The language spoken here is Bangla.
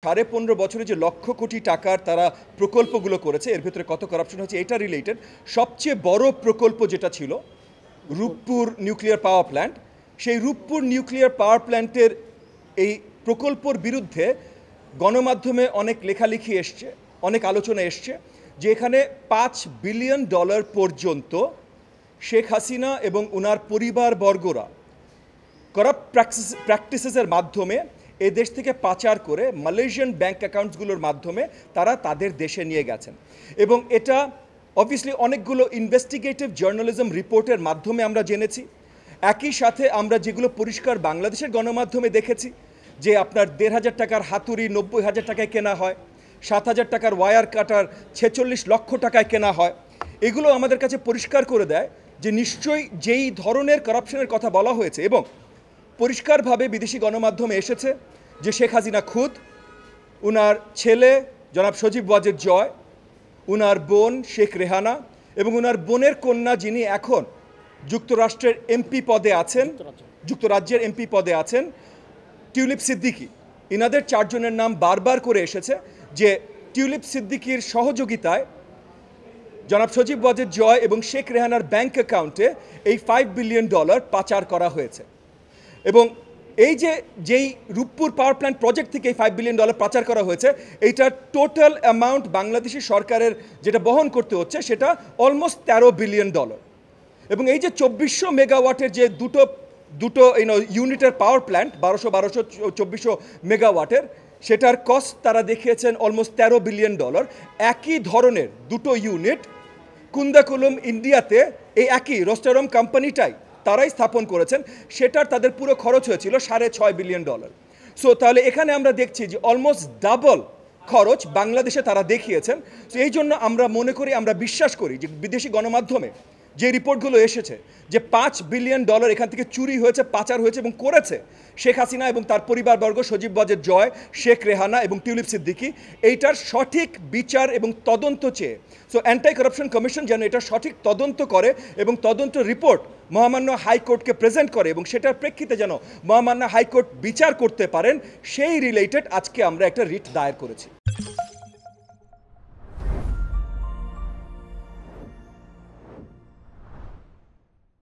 15.5 বছরে যে লক্ষ কোটি টাকার তারা প্রকল্পগুলো করেছে এর ভিতরে কত করাপশন হচ্ছে এটা রিলেটেড সবচেয়ে বড় প্রকল্প যেটা ছিল রূপপুর নিউক্লিয়ার পাওয়ার প্ল্যান্ট সেই রূপপুর নিউক্লিয়ার পাওয়ার প্ল্যান্টের এই প্রকল্পর বিরুদ্ধে গণমাধ্যমে অনেক লেখালেখি এসছে অনেক আলোচনা এসছে যে এখানে $5 বিলিয়ন পর্যন্ত শেখ হাসিনা এবং ওনার পরিবারবর্গরা করাপ্ট প্র্যাকটিসেসের মাধ্যমে এই দেশ থেকে পাচার করে মালয়েশিয়ান ব্যাংক অ্যাকাউন্টসগুলোর মাধ্যমে তারা তাদের দেশে নিয়ে গেছেন এবং এটা অবভিয়াসলি অনেকগুলো ইনভেস্টিগেটিভ জার্নালিজম রিপোর্টের মাধ্যমে আমরা জেনেছি একই সাথে আমরা যেগুলো পরিষ্কার বাংলাদেশের গণমাধ্যমে দেখেছি যে আপনার 1,500 টাকার হাতুড়ি 90,000 টাকায় কেনা হয় 7,000 টাকার ওয়্যার কাটার 46 লক্ষ টাকায় কেনা হয় এগুলো আমাদের কাছে পরিষ্কার করে দেয় যে নিশ্চয়ই যেই ধরনের করাপশনের কথা বলা হয়েছে এবং পরিষ্কারভাবে বিদেশি গণমাধ্যমে এসেছে যে শেখ হাসিনা খুদ উনার ছেলে জনাব সজীব ওয়াজেদ জয় উনার বোন শেখ রেহানা এবং উনার বোনের কন্যা যিনি এখন যুক্তরাষ্ট্রের এমপি পদে আছেন যুক্তরাজ্যের এমপি পদে আছেন টিউলিপ সিদ্দিকী ইনাদের 4 জনের নাম বারবার করে এসেছে যে টিউলিপ সিদ্দিকীর সহযোগিতায় জনাব সজীব ওয়াজেদ জয় এবং শেখ রেহানার ব্যাংক অ্যাকাউন্টে এই $5 বিলিয়ন পাচার করা হয়েছে এবং এই যেই রূপপুর পাওয়ার প্ল্যান্ট প্রজেক্ট থেকে এই $5 বিলিয়ন পাচার করা হয়েছে এইটার টোটাল অ্যামাউন্ট বাংলাদেশি সরকারের যেটা বহন করতে হচ্ছে সেটা অলমোস্ট $13 বিলিয়ন এবং এই যে 2400 মেগাওয়াটের যে দুটো ইউনিটের পাওয়ার প্ল্যান্ট 1200 2400 মেগাওয়াটের সেটার কস্ট তারা দেখিয়েছেন অলমোস্ট $13 বিলিয়ন একই ধরনের দুটো ইউনিট কুন্দাকুলম ইন্ডিয়াতে এই একই রোস্টারম কোম্পানিটাই তারাই স্থাপন করেছেন সেটার তাদের পুরো খরচ হয়েছিল $6.5 বিলিয়ন সো তাহলে এখানে আমরা দেখছি যে অলমোস্ট ডাবল খরচ বাংলাদেশে তারা দেখিয়েছেন তো এই জন্য আমরা মনে করি আমরা বিশ্বাস করি যে বিদেশি গণমাধ্যমে যে রিপোর্টগুলো এসেছে যে $5 বিলিয়ন এখান থেকে চুরি হয়েছে পাচার হয়েছে এবং করেছে শেখ হাসিনা এবং তার পরিবারবর্গ সজীব ওয়াজেদ জয় শেখ রেহানা এবং টিউলিপ সিদ্দিকী এইটার সঠিক বিচার এবং তদন্ত চেয়ে সো অ্যান্টি করাপশন কমিশন যেন এটা সঠিক তদন্ত করে এবং তদন্ত রিপোর্ট মহামান্য হাইকোর্টকে প্রেজেন্ট করে এবং সেটার প্রেক্ষিতে যেন মহামান্য হাইকোর্ট বিচার করতে পারেন সেই রিলেটেড আজকে আমরা একটা রিট দায়ের করেছি।